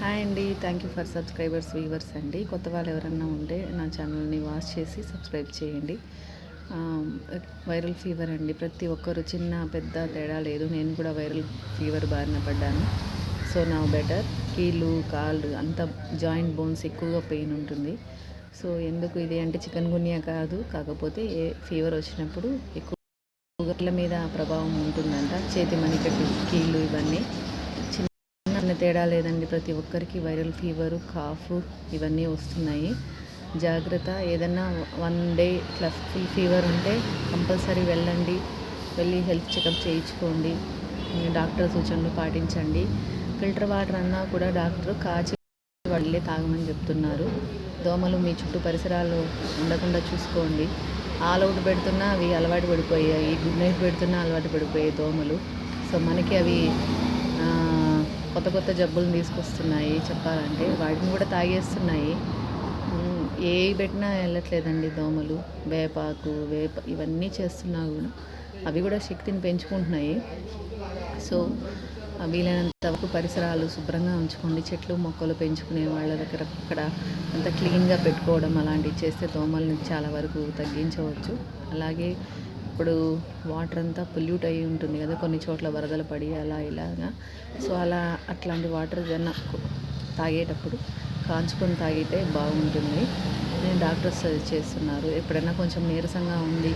Hi అండి. Thank you for subscribers viewers అండి. కొత్త వాళ్ళు ఎవరన్నా ఉంటే నా ఛానల్ని వాచ్ చేసి సబ్స్క్రైబ్ చేయండి. వైరల్ ఫీవర్ అండి. ప్రతి ఒక్కరు చిన్న పెద్ద తేడా లేదు. నేను కూడా వైరల్ ఫీవర్ బారిన పడ్డాను. సో నా బెటర్. కీళ్ళు కాళ్ళు అంత జాయింట్ బోన్స్ ఎక్కువగా పెయిన్ ఉంటుంది. సో ఎందుకు ఇది అంటే చికెన్ గున్యా కాదు, కాకపోతే ఫీవర్ వచ్చినప్పుడు ఎక్కువ మీద ప్రభావం ఉంటుందంట. చేతి మణికట్టు కీళ్ళు ఇవన్నీ చిన్న తేడా లేదండి. ప్రతి ఒక్కరికి వైరల్ ఫీవరు కాఫ్ ఇవన్నీ వస్తున్నాయి. జాగ్రత్త. ఏదన్నా 1 డే ఇట్లా ఫుల్ ఫీవర్ ఉంటే కంపల్సరీ వెళ్ళి హెల్త్ చెకప్ చేయించుకోండి. డాక్టర్ సూచనలు పాటించండి. ఫిల్టర్ వాటర్ అన్నా కూడా డాక్టర్ కాచి వాళ్ళే తాగమని చెప్తున్నారు. దోమలు మీ చుట్టూ పరిసరాలు ఉండకుండా చూసుకోండి. ఆల్ అవుట్ పెడుతున్నా అవి అలవాటు పడిపోయాయి. గుడ్ నైట్ పెడుతున్నా అలవాటు పడిపోయాయి దోమలు. సో మనకి అవి కొత్త జబ్బులను తీసుకొస్తున్నాయి. చెప్పాలంటే వాటిని కూడా తాగేస్తున్నాయి. ఏవి పెట్టినా వెళ్ళట్లేదండి దోమలు. వేప ఇవన్నీ చేస్తున్నా కూడా అవి కూడా శక్తిని పెంచుకుంటున్నాయి. సో వీలైనంత వరకు పరిసరాలు శుభ్రంగా ఉంచుకోండి. చెట్లు మొక్కలు పెంచుకునే వాళ్ళ దగ్గర అక్కడ అంత క్లీన్గా పెట్టుకోవడం అలాంటివి చేస్తే దోమల్ని చాలా వరకు తగ్గించవచ్చు. అలాగే ఇప్పుడు వాటర్ అంతా పొల్యూట్ అయ్యి ఉంటుంది కదా, కొన్ని చోట్ల వరదలు పడి ఇలాగా. సో అట్లాంటి వాటర్ ఏదైనా తాగేటప్పుడు కాంచుకొని తాగితే బాగుంటుంది. నేను డాక్టర్స్ సజెస్ట్ చేస్తున్నారు. ఎప్పుడైనా కొంచెం నీరసంగా ఉంది,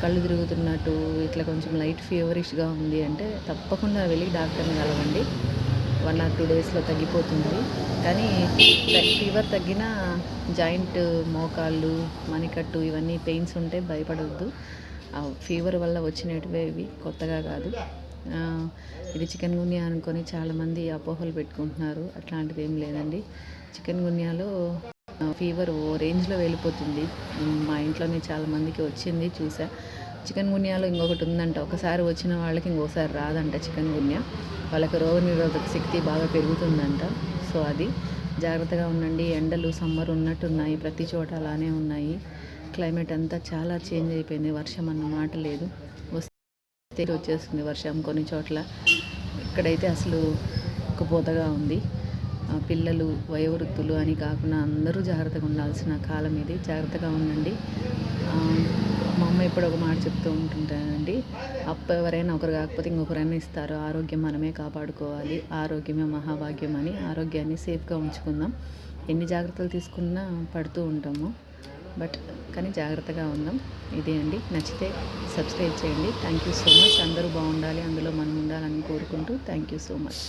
కళ్ళు తిరుగుతున్నట్టు ఇట్లా కొంచెం లైట్ ఫీవరిష్గా ఉంది అంటే తప్పకుండా వెళ్ళి డాక్టర్ని కలవండి. 1 or 2 డేస్లో తగ్గిపోతుంది. కానీ ఫీవర్ తగ్గిన జాయింట్ మోకాళ్ళు మణికట్టు ఇవన్నీ పెయిన్స్ ఉంటే భయపడవద్దు. ఫీవర్ వల్ల వచ్చినటివే ఇవి, కొత్తగా కాదు. ఇది చికెన్ గున్యా అనుకొని చాలామంది అపోహలు పెట్టుకుంటున్నారు. అట్లాంటిది ఏం లేదండి. చికెన్ గున్యాలో ఫీవర్ ఓ రేంజ్లో వెళ్ళిపోతుంది. మా ఇంట్లోనే చాలామందికి వచ్చింది, చూసా. చికెన్ గున్యాలో ఇంకొకటి ఉందంట. ఒకసారి వచ్చిన వాళ్ళకి ఇంకోసారి రాదంట చికెన్ గున్యా. వాళ్ళకి రోగనిరోధక శక్తి బాగా పెరుగుతుందంట. సో అది జాగ్రత్తగా ఉండండి. ఎండలు సమ్మర్ ఉన్నట్టున్నాయి, ప్రతి చోట అలానే ఉన్నాయి. క్లైమేట్ అంతా చాలా చేంజ్ అయిపోయింది. వర్షం అన్న మాట లేదు. వస్తే వచ్చేస్తుంది వర్షం కొన్ని చోట్ల. ఇక్కడైతే అసలు ఉక్కపోతగా ఉంది. పిల్లలు వయోవృద్ధులు అని కాకుండా అందరూ జాగ్రత్తగా ఉండాల్సిన కాలం ఇది. జాగ్రత్తగా ఉండండి. మా అమ్మ ఎప్పుడు ఒక మాట చెప్తూ ఉంటుంటానండి, ఎవరైనా ఒకరు కాకపోతే ఇంకొకరైనా ఇస్తారు. ఆరోగ్యం మనమే కాపాడుకోవాలి. ఆరోగ్యమే మహాభాగ్యం అని. ఆరోగ్యాన్ని సేఫ్గా ఉంచుకుందాం. ఎన్ని జాగ్రత్తలు తీసుకున్నా పడుతూ ఉంటాము, కానీ జాగ్రత్తగా ఉందాం. ఇదే అండి. నచ్చితే సబ్స్క్రైబ్ చేయండి. Thank you so much. అందరూ బాగుండాలి, అందులో మనం ఉండాలని కోరుకుంటూ థ్యాంక్ యూ సో మచ్.